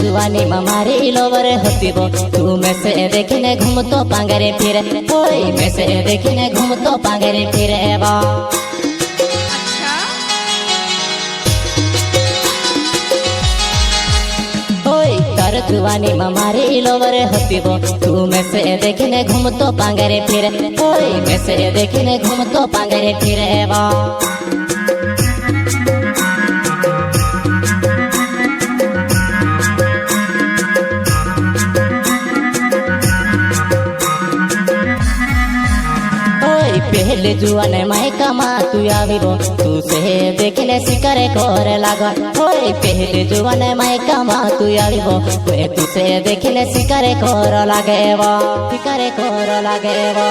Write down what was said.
जुआनी मारी लोवर होती वो तू में से देखने घूम तो पांगरे फिरे ओए में से देखने घूम तो पांगरे फिरे वो तर जुआनी मारी लोवर होती वो तू में से देखने घूम तो पांगरे फिरे ओए में से देखने घूम तो पांगरे फिरे वो पहले जुआने मायका मा तू आविबो तू से देखले शिकारे कर लागा ओए पहले जुआने मायका मा तू आविबो ओए तू से देखले शिकारे कर लागेबो शिकारे कर लागेबो